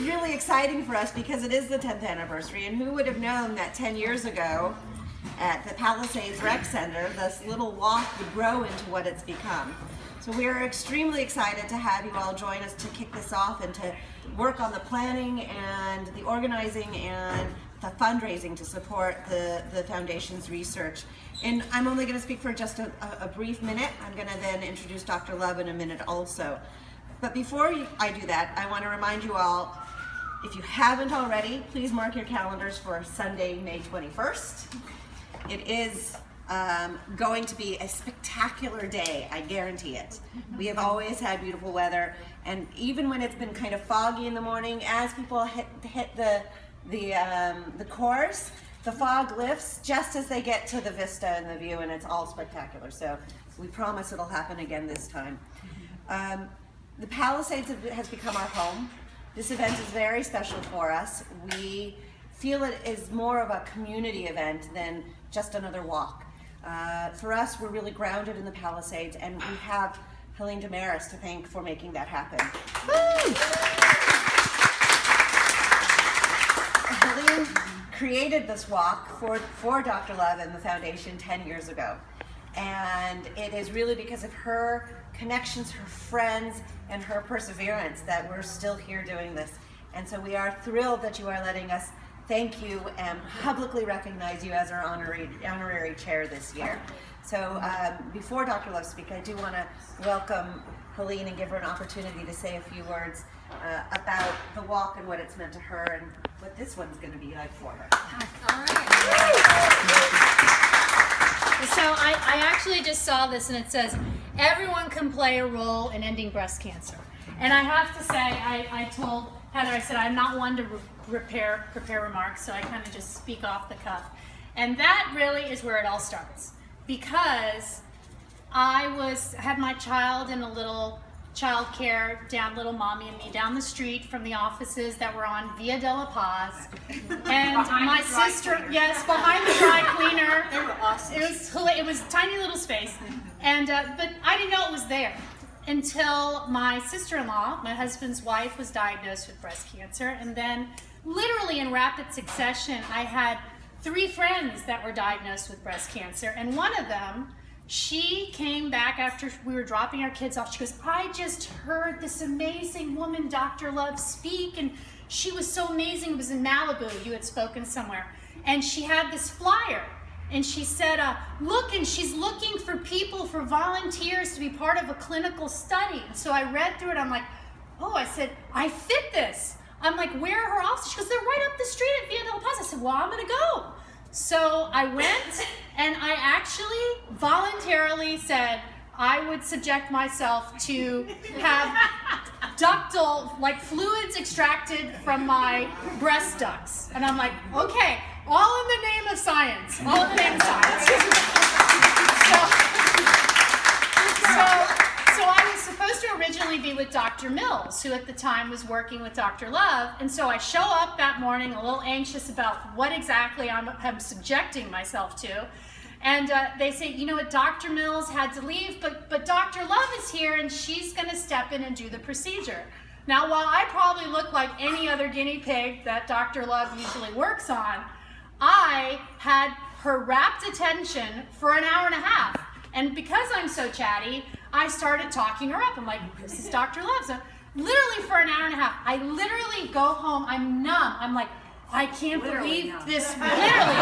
really exciting for us because it is the 10th anniversary, and who would have known that 10 years ago at the Palisades Rec Center, this little walk would grow into what it's become. So we are extremely excited to have you all join us to kick this off and to work on the planning and the organizing and the fundraising to support the Foundation's research. And I'm only going to speak for just a brief minute. I'm going to then introduce Dr. Love in a minute also. But before I do that, I want to remind you all, if you haven't already, please mark your calendars for Sunday, May 21st. It is going to be a spectacular day, I guarantee it. We have always had beautiful weather, and even when it's been kind of foggy in the morning, as people hit the course, the fog lifts just as they get to the vista and the view, and it's all spectacular. So we promise it'll happen again this time. The Palisades has become our home. This event is very special for us. We feel it is more of a community event than just another walk. For us, we're really grounded in the Palisades, and we have Helene Dameris to thank for making that happen. Helene created this walk for Dr. Love and the Foundation 10 years ago. And it is really because of her connections, her friends, and her perseverance that we're still here doing this. And so we are thrilled that you are letting us thank you and publicly recognize you as our honorary chair this year. So before Dr. Love speaks, I do want to welcome Helene and give her an opportunity to say a few words about the walk and what it's meant to her and what this one's going to be like for her. All right. So I actually just saw this, and it says, everyone can play a role in ending breast cancer. And I have to say, I told Heather, I said, I'm not one to prepare remarks, so I kind of just speak off the cuff. And that really is where it all starts. Because I had my child in a little child care down, little mommy and me, down the street from the offices that were on Via de la Paz. And my sister, yes, behind the dry cleaner. They were awesome. It was a tiny little space. And but I didn't know it was there until my sister-in-law, my husband's wife, was diagnosed with breast cancer. And then literally in rapid succession, I had 3 friends that were diagnosed with breast cancer. And one of them, she came back after we were dropping our kids off. She goes, I just heard this amazing woman, Dr. Love, speak, and she was so amazing. It was in Malibu. You had spoken somewhere. And she had this flyer. And she said, look, and she's looking for people, for volunteers to be part of a clinical study. And so I read through it. I'm like, oh, I said, I fit this. I'm like, where are her offices? She goes, they're right up the street at Via de la Paz. I said, well, I'm going to go. So I went, and I actually voluntarily said I would subject myself to have ductal, like fluids extracted from my breast ducts. And I'm like, okay, all in the name of science. All in the name of science. So I was supposed to originally be with Dr. Mills, who at the time was working with Dr. Love. And so I show up that morning a little anxious about what exactly I'm subjecting myself to. And they say, you know what, Dr. Mills had to leave, but Dr. Love is here, and she's going to step in and do the procedure. Now, while I probably look like any other guinea pig that Dr. Love usually works on, I had her rapt attention for an hour and a half. And because I'm so chatty, I started talking her up. I'm like, this is Dr. Love. So literally for an hour and a half, I literally go home, I'm numb. I'm like, I can't believe this, literally.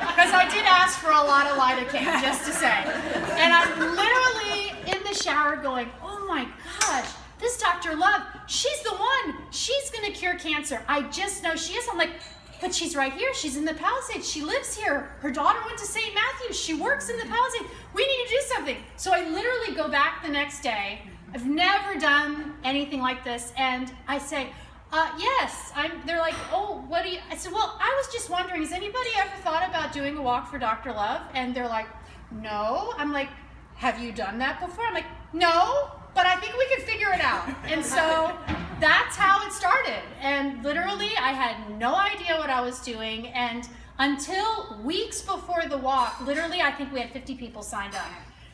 Because I did ask for a lot of lidocaine, just to say. And I'm literally in the shower going, oh my gosh, this Dr. Love, she's the one. She's going to cure cancer. I just know she is. I'm like, but she's right here. She's in the Palisades. She lives here. Her daughter went to St. Matthew's. She works in the Palisades. We need to do something. So I literally go back the next day. I've never done anything like this. And I say, yes. They're like, oh, what do you? I said, well, I was just wondering, has anybody ever thought about doing a walk for Dr. Love? And they're like, no. I'm like, have you done that before? I'm like, no, but I think we can figure it out. And so that's how it started. And literally, I had no idea what I was doing. And until weeks before the walk, literally, I think we had 50 people signed up.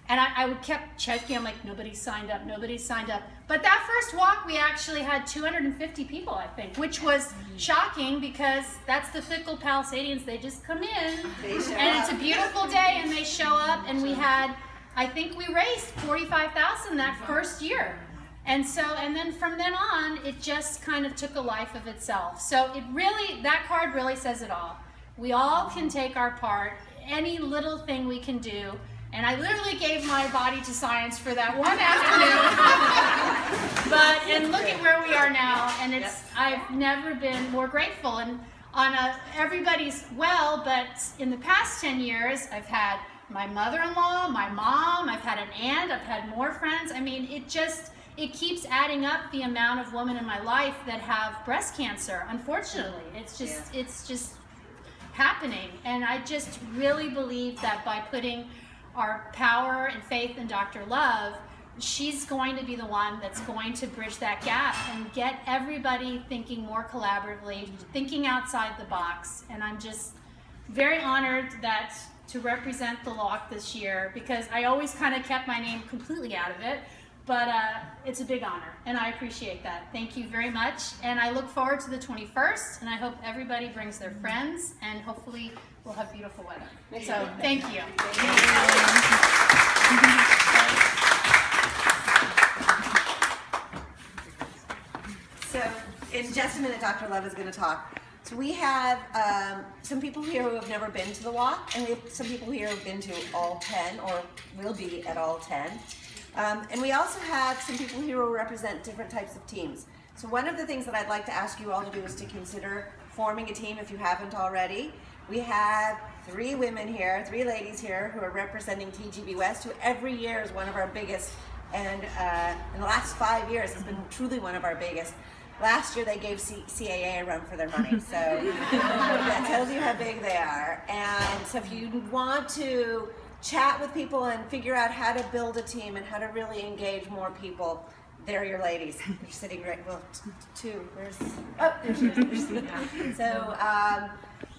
And I would kept checking. I'm like, nobody's signed up, nobody's signed up. But that first walk, we actually had 250 people, I think, which was shocking because that's the fickle Palisadians. They just come in, and it's a beautiful day, and they show up. And we had, I think we raised $45,000 that first year. And then from then on, it just kind of took a life of itself. So that card really says it all. We all can take our part, any little thing we can do. And I literally gave my body to science for that one afternoon. And look at where we are now, and I've never been more grateful. And everybody's but in the past 10 years, I've had my mother-in-law, my mom, I've had an aunt, I've had more friends. I mean, it keeps adding up the amount of women in my life that have breast cancer. Unfortunately, it's just happening. And I just really believe that by putting our power and faith in Dr. Love, she's going to be the one that's going to bridge that gap and get everybody thinking more collaboratively, thinking outside the box. And I'm just very honored to represent the Lock this year, because I always kind of kept my name completely out of it. But it's a big honor, and I appreciate that. Thank you very much, and I look forward to the 21st, and I hope everybody brings their friends, and hopefully we'll have beautiful weather. So, thank you. So, in just a minute, Dr. Love is going to talk. So we have some people here who have never been to the walk, and we have some people here who have been to all 10, or will be at all 10. And we also have some people here who represent different types of teams. So one of the things that I'd like to ask you all to do is to consider forming a team if you haven't already. We have 3 women here, 3 ladies here who are representing TGB West, who every year is one of our biggest, and in the last 5 years has been truly one of our biggest. Last year they gave CAA a run for their money, so that tells you how big they are. And so if you want to chat with people and figure out how to build a team and how to really engage more people, they're your ladies. They're sitting right, 2. There she is. So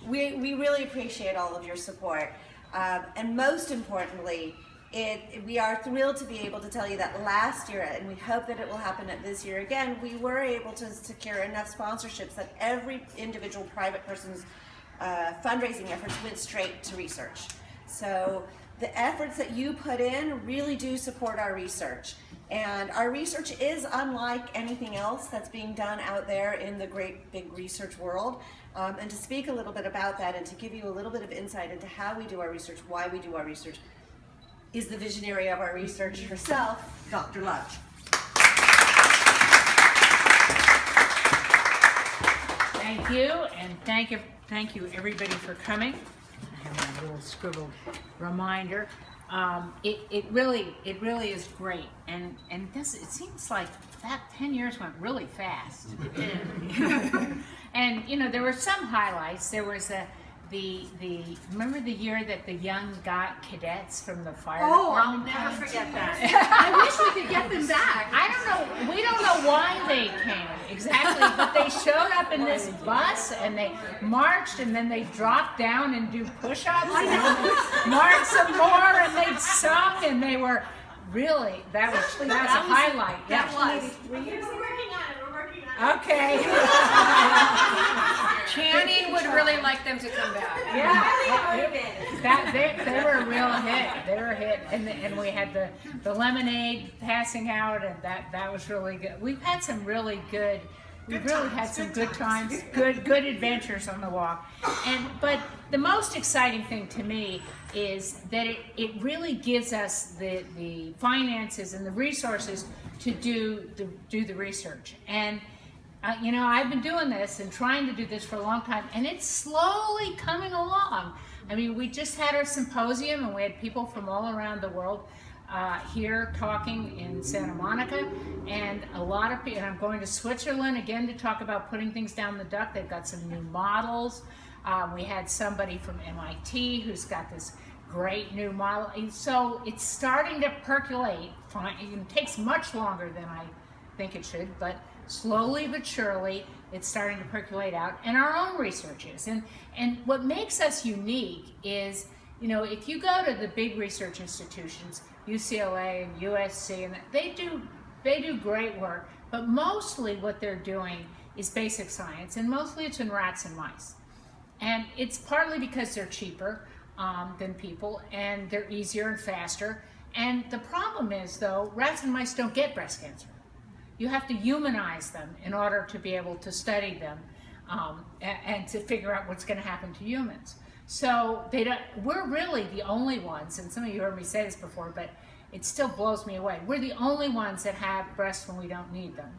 we really appreciate all of your support. And most importantly, we are thrilled to be able to tell you that last year, and we hope that it will happen at this year again, we were able to secure enough sponsorships that every individual private person's fundraising efforts went straight to research. So the efforts that you put in really do support our research. And our research is unlike anything else that's being done out there in the great big research world. And to speak a little bit about that and to give you a little bit of insight into how we do our research, why we do our research, is the visionary of our research herself, Dr. Love. Thank you, and thank you everybody for coming. I have my little scribbled reminder. It really is great, and it seems like that 10 years went really fast. And you know, there were some highlights. There was remember the year that the young cadets from the fire department? I'll never forget that. I wish we could get them back. I don't know. We don't know why they came exactly, but they showed up in this bus and they marched, and then they dropped down and do push-ups, and marched some more, and they sung, and they were really that was a highlight. That was. We're working on it. Okay. Channing would really like them to come back. They were a real hit. They were a hit, and we had the lemonade passing out, and that was really good. We've had some really good. We've really had some good times, good adventures on the walk. But the most exciting thing to me is that it really gives us the finances and the resources to do the research. And you know, I've been doing this and trying to do this for a long time, and it's slowly coming along. I mean, we just had our symposium, and we had people from all around the world here talking in Santa Monica, and a lot of people. And I'm going to Switzerland again to talk about putting things down the duct. They've got some new models. We had somebody from MIT who's got this great new model. And so it's starting to percolate. It takes much longer than I think it should, but slowly but surely it's starting to percolate out, and our own research is. And what makes us unique is You know, if you go to the big research institutions, UCLA and USC, and they do great work, but mostly what they're doing is basic science, and mostly it's in rats and mice. And it's partly because they're cheaper than people, and they're easier and faster. And the problem is, though, rats and mice don't get breast cancer. You have to humanize them in order to be able to study them and to figure out what's going to happen to humans. So we're really the only ones, and some of you heard me say this before, but it still blows me away. We're the only ones that have breasts when we don't need them.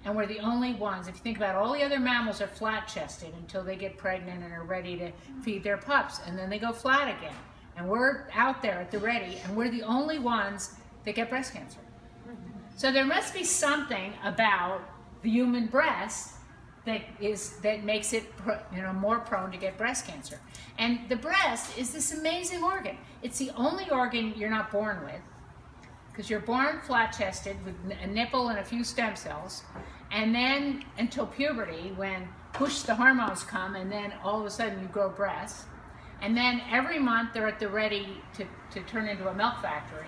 And we're the only ones, if you think about it, all the other mammals are flat-chested until they get pregnant and are ready to feed their pups, and then they go flat again. And we're out there at the ready, and we're the only ones that get breast cancer. So there must be something about the human breast that makes it more prone to get breast cancer. And the breast is this amazing organ. It's the only organ you're not born with, because you're born flat-chested with a nipple and a few stem cells, and then until puberty, when the hormones come, and then all of a sudden you grow breasts, and then every month they're at the ready to turn into a milk factory,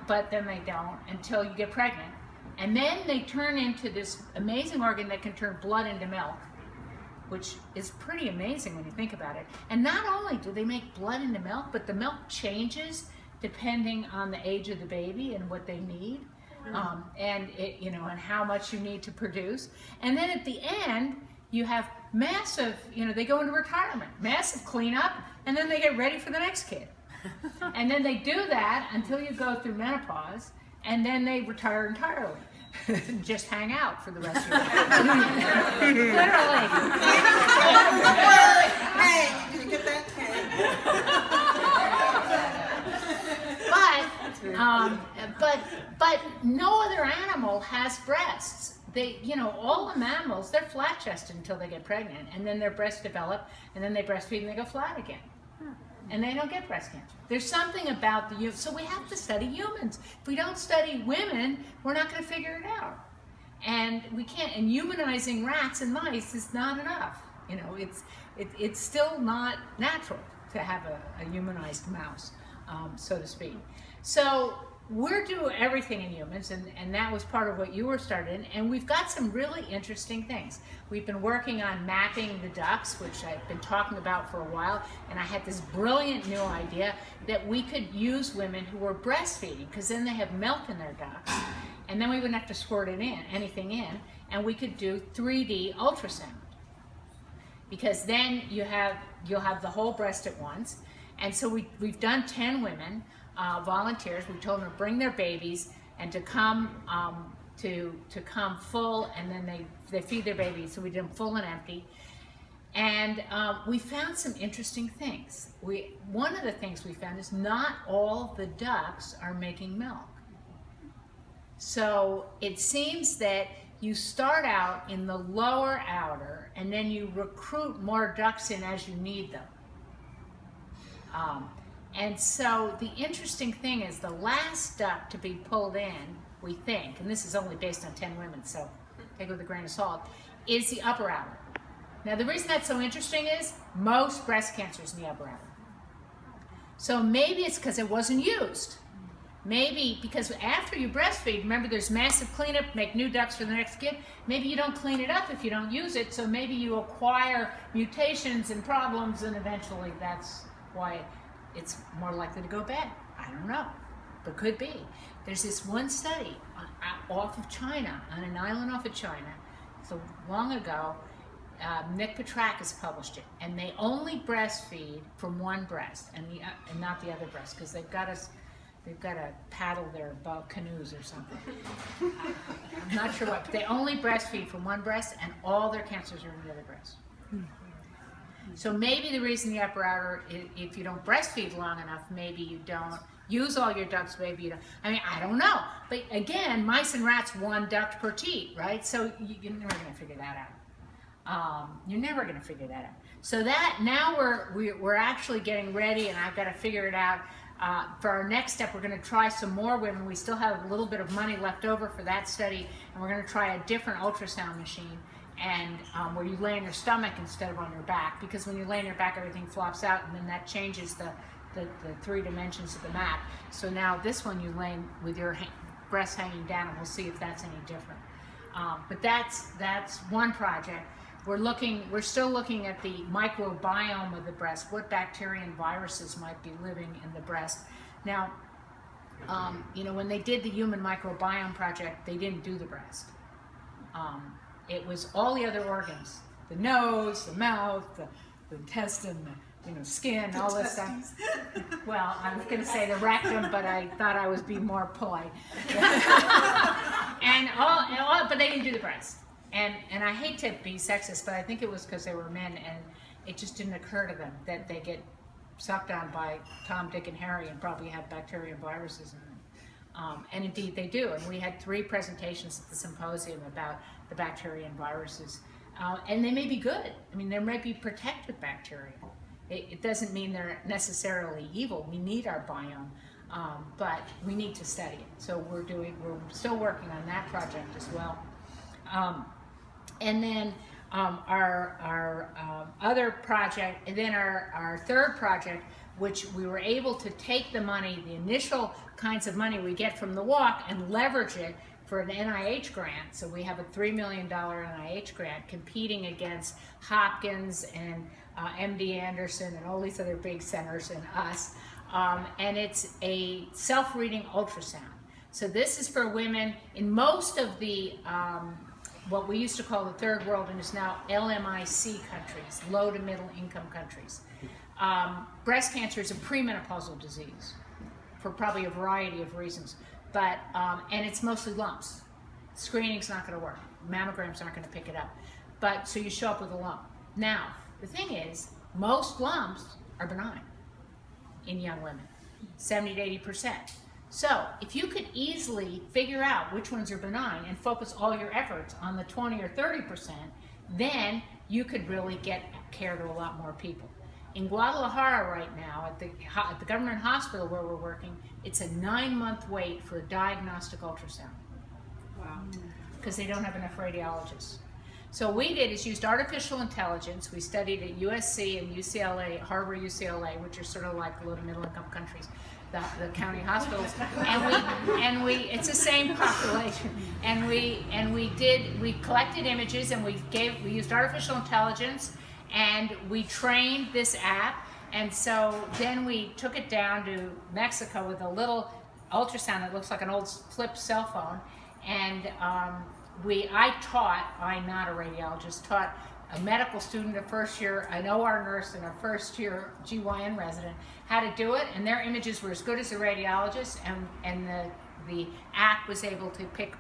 but then they don't until you get pregnant. And then they turn into this amazing organ that can turn blood into milk, which is pretty amazing when you think about it. And not only do they make blood into milk, but the milk changes depending on the age of the baby and what they need, and how much you need to produce. And then at the end, you have massive, they go into retirement, massive cleanup, and then they get ready for the next kid. And then they do that until you go through menopause, and then they retire entirely. Just hang out for the rest of your life. Literally. Hey, did you get that? But no other animal has breasts. All the mammals, they're flat-chested until they get pregnant, and then their breasts develop, and then they breastfeed and they go flat again. And they don't get breast cancer. There's something about so we have to study humans. If we don't study women, we're not going to figure it out. And we can't, and humanizing rats and mice is not enough. It's still not natural to have a humanized mouse, so to speak. So we're doing everything in humans, and that was part of what you were started, and we've got some really interesting things. We've been working on mapping the ducts, which I've been talking about for a while, and I had this brilliant new idea that we could use women who were breastfeeding, because then they have milk in their ducts, and then we wouldn't have to squirt anything in, and we could do 3D ultrasound. Because then you'll have the whole breast at once. And so we've done 10 women, volunteers. We told them to bring their babies and to come come full, and then they feed their babies. So we did them full and empty. And we found some interesting things. One of the things we found is not all the ducks are making milk. So it seems that you start out in the lower outer, and then you recruit more ducks in as you need them. And so the interesting thing is the last duck to be pulled in, we think, and this is only based on 10 women, so take it with a grain of salt, is the upper outer. Now the reason that's so interesting is most breast cancer is in the upper outer. So maybe it's because it wasn't used. Maybe because after you breastfeed, remember there's massive cleanup, make new ducts for the next kid. Maybe you don't clean it up if you don't use it, so maybe you acquire mutations and problems, and eventually that's why it's more likely to go bad. I don't know, but could be. There's this one study off of China, on an island off of China, so long ago. Nick Petrakis published it, and they only breastfeed from one breast and not the other breast, because they've got to paddle their boat canoes or something. I'm not sure what, but they only breastfeed from one breast, and all their cancers are in the other breast. So maybe the reason the upper outer, if you don't breastfeed long enough, maybe you don't use all your ducts, maybe you don't. I mean, I don't know. But again, mice and rats, one duct per teat, right? So you're never going to figure that out. You're never going to figure that out. So that, now we're actually getting ready, and I've got to figure it out. For our next step, we're going to try some more women. We still have a little bit of money left over for that study, and we're going to try a different ultrasound machine and where you lay on your stomach instead of on your back, because when you lay on your back, everything flops out, and then that changes the 3 dimensions of the map. So now this one you lay with your breasts hanging down, and we'll see if that's any different. But that's one project. We're still looking at the microbiome of the breast, what bacteria and viruses might be living in the breast. Now, when they did the human microbiome project, they didn't do the breast. It was all the other organs, the nose, the mouth, the intestine, the skin, all this stuff. Well, I was going to say the rectum, but I thought I was being more polite. But they didn't do the breast. And I hate to be sexist, but I think it was because they were men, and it just didn't occur to them that they get sucked on by Tom, Dick, and Harry and probably have bacteria and viruses in them. And indeed they do. And we had 3 presentations at the symposium about the bacteria and viruses. And they may be good. I mean, they may be protective bacteria. It doesn't mean they're necessarily evil. We need our biome, but we need to study it. So we're still working on that project as well. And then our other project, and then our third project, which we were able to take the money, the initial kinds of money we get from the walk, and leverage it for an NIH grant. So we have a $3 million NIH grant competing against Hopkins and MD Anderson and all these other big centers and us. And it's a self-reading ultrasound. So this is for women in most of the what we used to call the third world, and is now LMIC countries, low to middle income countries. Breast cancer is a premenopausal disease for probably a variety of reasons, but and it's mostly lumps. Screening's not going to work. Mammograms aren't going to pick it up. But so you show up with a lump. Now, the thing is, most lumps are benign in young women, 70 to 80%. So if you could easily figure out which ones are benign and focus all your efforts on the 20 or 30%, then you could really get care to a lot more people. In Guadalajara right now, at the government hospital where we're working, it's a 9-month wait for a diagnostic ultrasound. Wow. Because they don't have enough radiologists. So what we did is used artificial intelligence. We studied at USC and UCLA, Harvard, UCLA, which are sort of like low to middle income countries, the county hospitals, and we it's the same population, and we collected images, and we used artificial intelligence, and we trained this app, and so then we took it down to Mexico with a little ultrasound that looks like an old flip cell phone, and I'm not a radiologist, taught a medical student, a first year, an OR nurse, and a first year GYN resident how to do it, and their images were as good as the radiologist, and the app was able to pick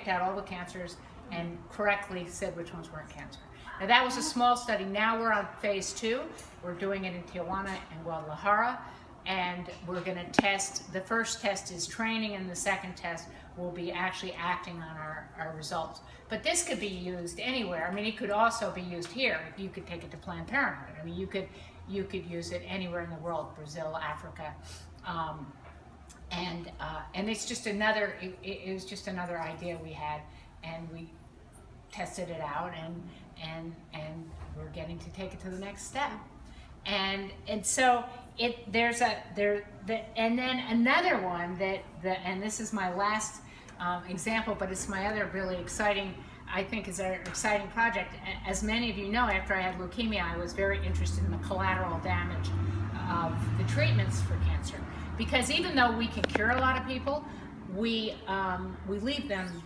out all the cancers and correctly said which ones weren't cancer. Now that was a small study. Now we're on phase 2. We're doing it in Tijuana and Guadalajara, and we're going to test. The first test is training, and the second test will be actually acting on our results. But this could be used anywhere. I mean, it could also be used here. You could take it to Planned Parenthood. I mean, you could use it anywhere in the world, Brazil, Africa, and it's just another. It was just another idea we had, and we tested it out, and we're getting to take it to the next step. And so and then another one and this is my last example, but it's my other really exciting, I think is our exciting project. As many of you know, after I had leukemia, I was very interested in the collateral damage of the treatments for cancer, because even though we can cure a lot of people, we leave them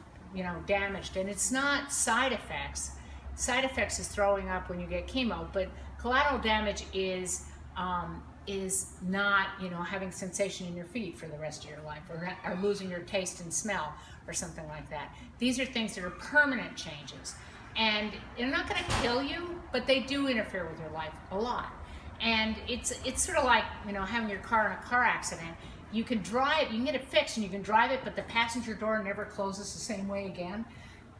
damaged, and it's not side effects. Side effects is throwing up when you get chemo, but collateral damage is not having sensation in your feet for the rest of your life, or losing your taste and smell or something like that. These are things that are permanent changes, and they're not going to kill you, but they do interfere with your life a lot. And it's sort of like having your car in a car accident. You can drive, you can get it fixed and you can drive it, but the passenger door never closes the same way again.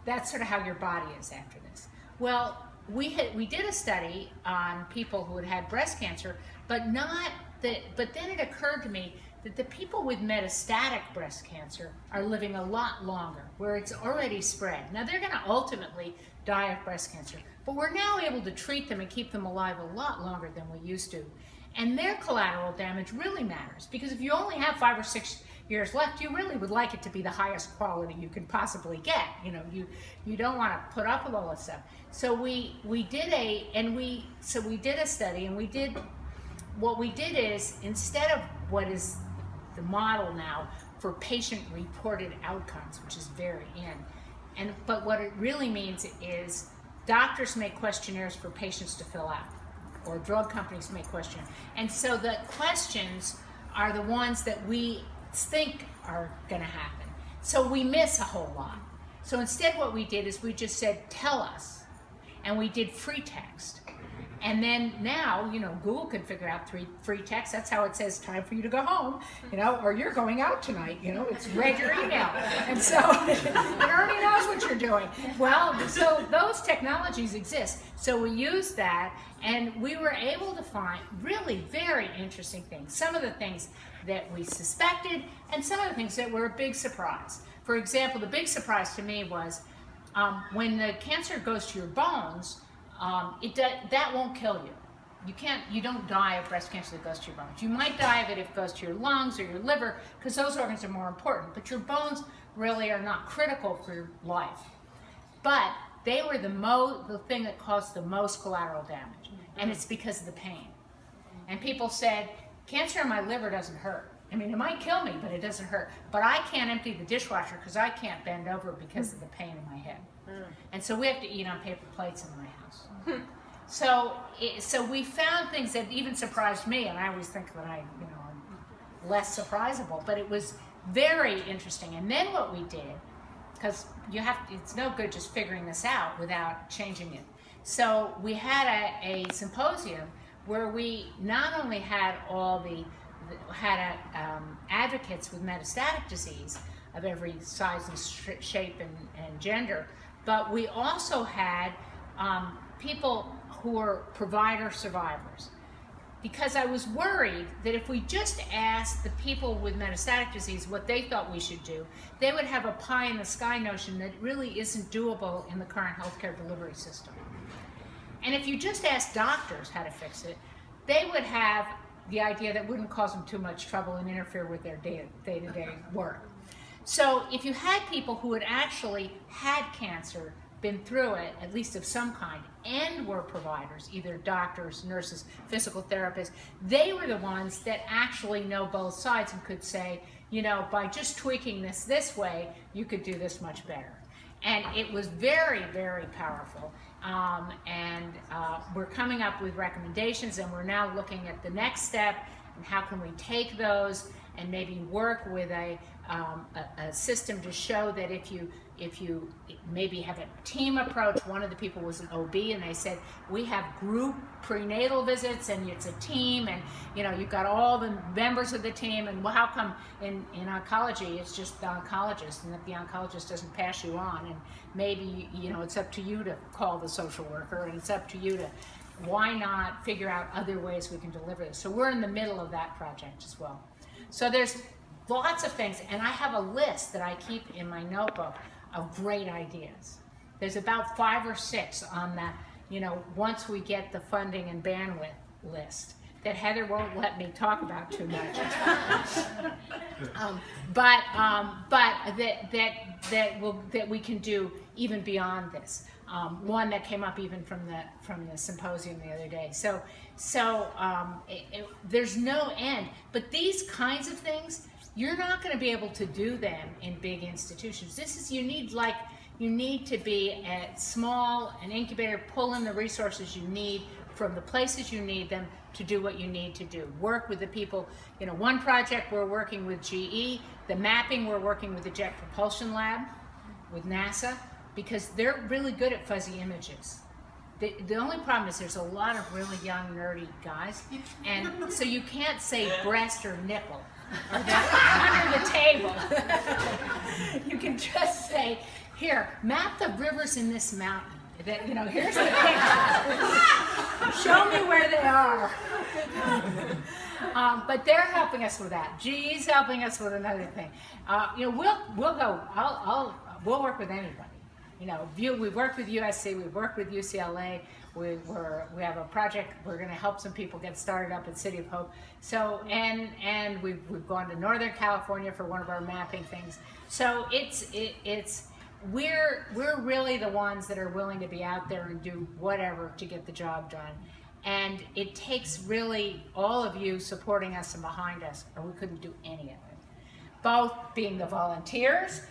That's sort of how your body is after this. Well, we did a study on people who had breast cancer, but then it occurred to me that the people with metastatic breast cancer are living a lot longer, where it's already spread. Now they're gonna ultimately die of breast cancer, but we're now able to treat them and keep them alive a lot longer than we used to. And their collateral damage really matters, because if you only have 5 or 6 years left, you really would like it to be the highest quality you can possibly get. You know, you don't want to put up with all this stuff. So we did a study, and what we did is, instead of what is the model now for patient-reported outcomes, which is very in, but what it really means is doctors make questionnaires for patients to fill out, or drug companies make questionnaires. And so the questions are the ones that we think are gonna happen. So we miss a whole lot. So instead what we did is we just said, tell us. And we did free text. And then now, you know, Google can figure out free text. That's how it says, time for you to go home, you know, or you're going out tonight, you know, it's read your email. And so it already knows what you're doing. Well, so those technologies exist. So we used that, and we were able to find really very interesting things. Some of the things that we suspected, and some of the things that were a big surprise. For example, the big surprise to me was when the cancer goes to your bones, that won't kill you. You don't die of breast cancer that goes to your bones. You might die of it if it goes to your lungs or your liver, because those organs are more important. But your bones really are not critical for your life. But they were the thing that caused the most collateral damage, and it's because of the pain. And people said, cancer in my liver doesn't hurt. I mean, it might kill me, but it doesn't hurt. But I can't empty the dishwasher because I can't bend over because of the pain in my head. And so we have to eat on paper plates in my house. So we found things that even surprised me, and I always think that I'm less surprisable, but it was very interesting. And then what we did, because it's no good just figuring this out without changing it. So we had a symposium where we not only had advocates with metastatic disease of every size and shape and gender, but we also had people who were provider survivors. Because I was worried that if we just asked the people with metastatic disease what they thought we should do, they would have a pie in the sky notion that really isn't doable in the current healthcare delivery system. And if you just asked doctors how to fix it, they would have the idea that wouldn't cause them too much trouble and interfere with their day-to-day work. So if you had people who had actually had cancer, been through it, at least of some kind, and were providers, either doctors, nurses, physical therapists, they were the ones that actually know both sides and could say, by just tweaking this way, you could do this much better. And it was very, very powerful. We're coming up with recommendations, and we're now looking at the next step and how can we take those and maybe work with a system to show that if you maybe have a team approach. One of the people was an OB, and they said, we have group prenatal visits, and it's a team, and you've got all the members of the team, and well, how come in oncology it's just the oncologist, and if the oncologist doesn't pass you on, and maybe it's up to you to call the social worker, and it's up to you to, why not figure out other ways we can deliver this? So we're in the middle of that project as well. So there's lots of things, and I have a list that I keep in my notebook of great ideas. There's about 5 or 6 on that, once we get the funding and bandwidth list that Heather won't let me talk about too much. That we can do even beyond this. One that came up even from the symposium the other day. There's no end. But these kinds of things, you're not going to be able to do them in big institutions. You need to be at an incubator, pull in the resources you need from the places you need them to do what you need to do. Work with the people. One project we're working with GE, the mapping we're working with the Jet Propulsion Lab with NASA, because they're really good at fuzzy images. The only problem is there's a lot of really young, nerdy guys, and so you can't say breast or nipple or under the table. You can just say, here, map the rivers in this mountain. Here's the picture. Show me where they are. But they're helping us with that. GE's helping us with another thing. We'll go. We'll work with anybody. We've worked with USC. We've worked with UCLA. We have a project. We're going to help some people get started up at City of Hope. So and we've gone to Northern California for one of our mapping things. So we're really the ones that are willing to be out there and do whatever to get the job done. And it takes really all of you supporting us and behind us, or we couldn't do any of it. Both being the volunteers,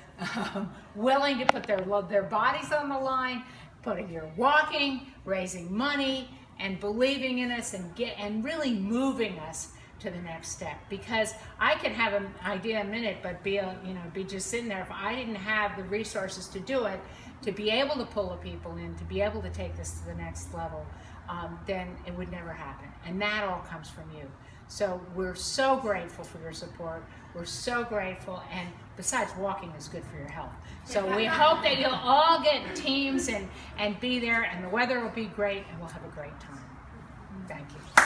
willing to put their bodies on the line, putting your walking, raising money, and believing in us, and really moving us to the next step. Because I can have an idea a minute, but be just sitting there. If I didn't have the resources to do it, to be able to pull the people in, to be able to take this to the next level, then it would never happen. And that all comes from you. So we're so grateful for your support. We're so grateful, and besides, walking is good for your health. So we hope that you'll all get teams and be there, and the weather will be great, and we'll have a great time. Thank you.